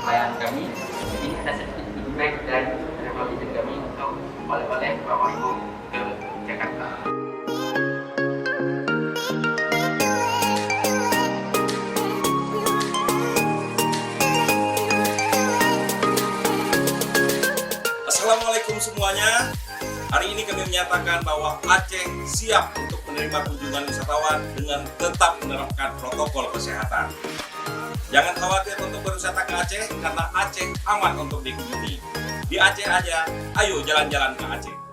klien kami, ini ada sedikit feedback dari travel agent kami untuk oleh-oleh Bapak Ibu ke Jakarta. Assalamualaikum semuanya. Hari ini kami menyatakan bahwa Aceh siap untuk menerima kunjungan wisatawan dengan tetap menerapkan protokol kesehatan. Jangan khawatir untuk berwisata ke Aceh karena Aceh aman untuk dikunjungi. Di Aceh aja, ayo jalan-jalan ke Aceh.